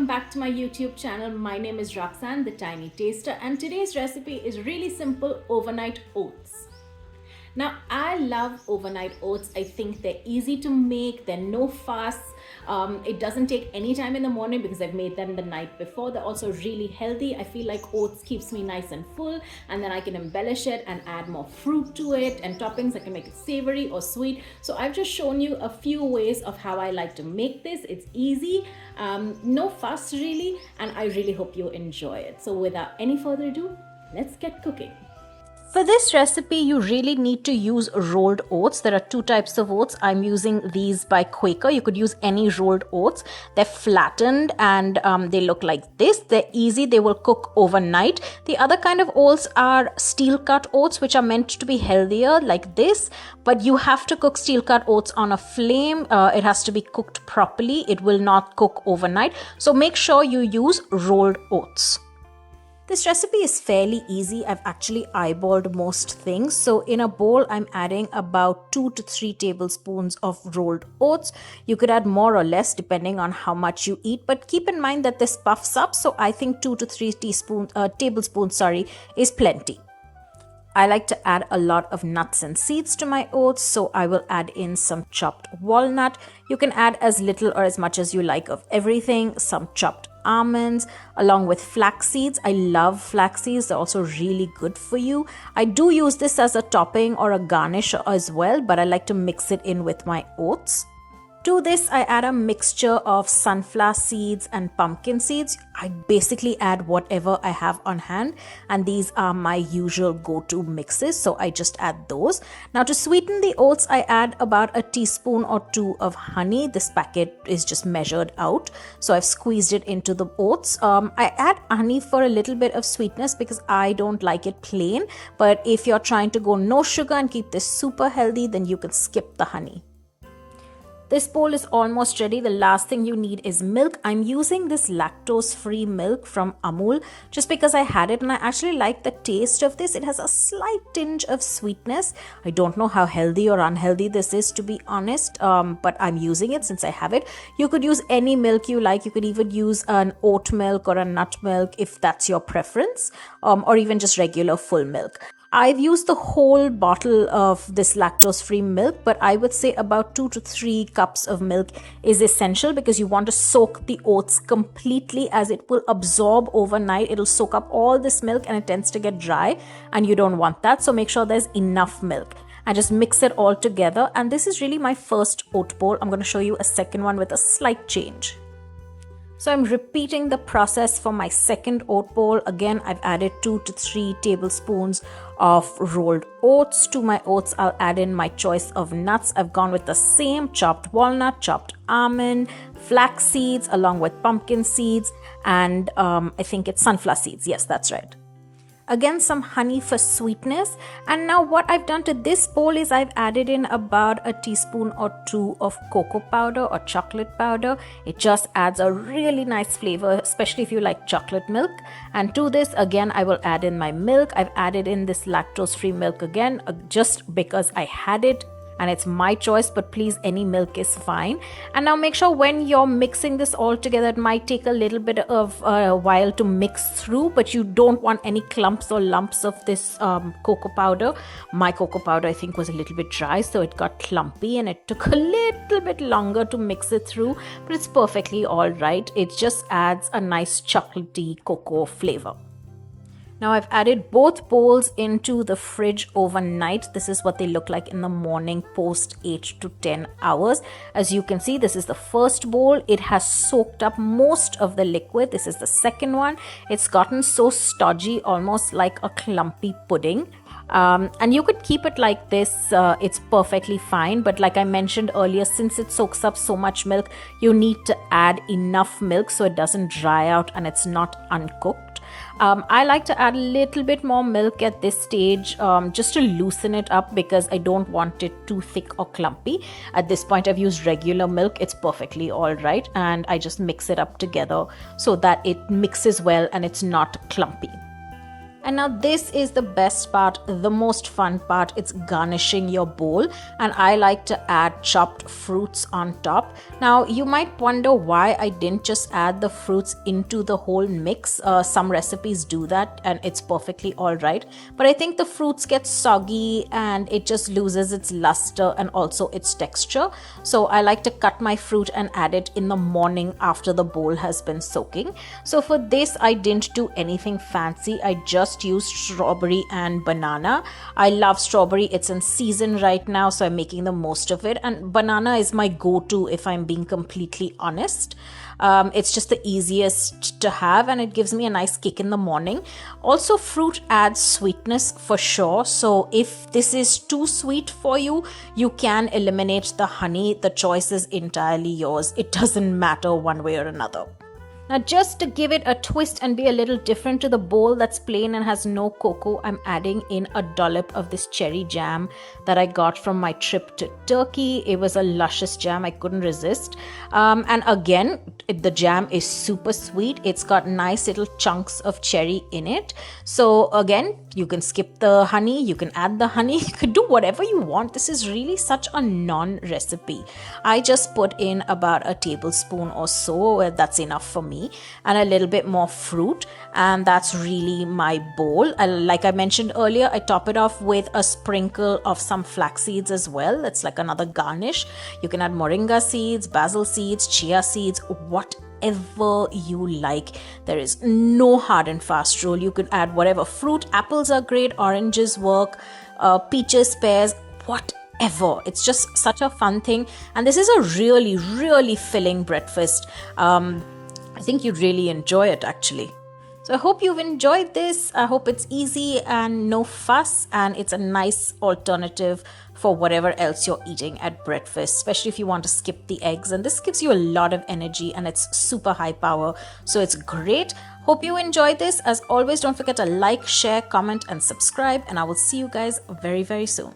welcome back to my YouTube channel. My name is Roxanne, the Tiny Taster, and today's recipe is really simple: overnight oats. Now, I love overnight oats. I think they're easy to make, they're no fuss. It doesn't take any time in the morning because I've made them the night before. They're also really healthy. I feel like oats keeps me nice and full, and then I can embellish it and add more fruit to it and toppings. I can make it savory or sweet. So I've just shown you a few ways of how I like to make this. It's easy, no fuss really, and I really hope you enjoy it. So without any further ado, let's get cooking. For this recipe, you really need to use rolled oats. There are two types of oats. I'm using these by Quaker. You could use any rolled oats. They're flattened and they look like this. They're easy. They will cook overnight. The other kind of oats are steel cut oats, which are meant to be healthier like this. But you have to cook steel cut oats on a flame. It has to be cooked properly. It will not cook overnight. So make sure you use rolled oats. This recipe is fairly easy. I've actually eyeballed most things. So in a bowl, I'm adding about 2 to 3 tablespoons of rolled oats. You could add more or less depending on how much you eat, but keep in mind that this puffs up. So I think 2 to 3 tablespoons is plenty. I like to add a lot of nuts and seeds to my oats, so I will add in some chopped walnut. You can add as little or as much as you like of everything. Some chopped almonds along with flax seeds. I love flax seeds. They're also really good for you. I do use this as a topping or a garnish as well, but I like to mix it in with my oats. To this, I add a mixture of sunflower seeds and pumpkin seeds. I basically add whatever I have on hand, and these are my usual go-to mixes, so I just add those. Now to sweeten the oats, I add about a teaspoon or 2 of honey. This packet is just measured out, so I've squeezed it into the oats. I add honey for a little bit of sweetness because I don't like it plain, but if you're trying to go no sugar and keep this super healthy, then you can skip the honey. This bowl is almost ready. The last thing you need is milk. I'm using this lactose-free milk from Amul just because I had it and I actually like the taste of this. It has a slight tinge of sweetness. I don't know how healthy or unhealthy this is, to be honest, but I'm using it since I have it. You could use any milk you like. You could even use an oat milk or a nut milk if that's your preference, or even just regular full milk. I've used the whole bottle of this lactose-free milk, but I would say about 2 to 3 cups of milk is essential because you want to soak the oats completely, as it will absorb overnight. It'll soak up all this milk and it tends to get dry, and you don't want that. So make sure there's enough milk and just mix it all together. And this is really my first oat bowl. I'm going to show you a second one with a slight change. So I'm repeating the process for my second oat bowl. Again, I've added 2 to 3 tablespoons of rolled oats. To my oats, I'll add in my choice of nuts. I've gone with the same chopped walnut, chopped almond, flax seeds, along with pumpkin seeds, and I think it's sunflower seeds. Yes, that's right. Again, some honey for sweetness. And now what I've done to this bowl is I've added in about a teaspoon or 2 of cocoa powder or chocolate powder. It just adds a really nice flavor, especially if you like chocolate milk. And to this, again, I will add in my milk. I've added in this lactose-free milk again, just because I had it. And it's my choice, but please, any milk is fine. And now make sure when you're mixing this all together, it might take a little bit of a while to mix through, but you don't want any clumps or lumps of this cocoa powder. My cocoa powder, I think, was a little bit dry, so it got clumpy and it took a little bit longer to mix it through, but it's perfectly all right. It just adds a nice chocolatey cocoa flavor. Now I've added both bowls into the fridge overnight. This is what they look like in the morning post 8 to 10 hours. As you can see, this is the first bowl. It has soaked up most of the liquid. This is the second one. It's gotten so stodgy, almost like a clumpy pudding. And you could keep it like this. It's perfectly fine, but like I mentioned earlier, since it soaks up so much milk, you need to add enough milk so it doesn't dry out and it's not uncooked. I like to add a little bit more milk at this stage, just to loosen it up because I don't want it too thick or clumpy. At this point, I've used regular milk. It's perfectly all right, and I just mix it up together so that it mixes well and it's not clumpy. And now this is the best part, the most fun part. It's garnishing your bowl, and I like to add chopped fruits on top. Now you might wonder why I didn't just add the fruits into the whole mix. Some recipes do that and it's perfectly all right, but I think the fruits get soggy and it just loses its luster and also its texture. So I like to cut my fruit and add it in the morning after the bowl has been soaking. So for this I didn't do anything fancy. I just used strawberry and banana. I love strawberry. It's in season right now, so I'm making the most of it, and banana is my go-to if I'm being completely honest. It's just the easiest to have and it gives me a nice kick in the morning. Also, fruit adds sweetness for sure, so if this is too sweet for you, you can eliminate the honey. The choice is entirely yours. It doesn't matter one way or another. Now just to give it a twist and be a little different to the bowl that's plain and has no cocoa, I'm adding in a dollop of this cherry jam that I got from my trip to Turkey. It was a luscious jam, I couldn't resist. And again, the jam is super sweet. It's got nice little chunks of cherry in it. So again, you can skip the honey, you can add the honey, you can do whatever you want. This is really such a non-recipe. I just put in about a tablespoon or so, that's enough for me, and a little bit more fruit, and that's really my bowl. Like I mentioned earlier, I top it off with a sprinkle of some flax seeds as well. It's like another garnish. You can add moringa seeds, basil seeds, chia seeds, whatever you like. There is no hard and fast rule. You could add whatever fruit. Apples are great, oranges work, peaches, pears, whatever. It's just such a fun thing, and this is a really, really filling breakfast. I think you'd really enjoy it actually. So I hope you've enjoyed this. I hope it's easy and no fuss, and it's a nice alternative for whatever else you're eating at breakfast, especially if you want to skip the eggs. And this gives you a lot of energy and it's super high power, so it's great. Hope you enjoyed this. As always, don't forget to like, share, comment and subscribe, and I will see you guys very, very soon.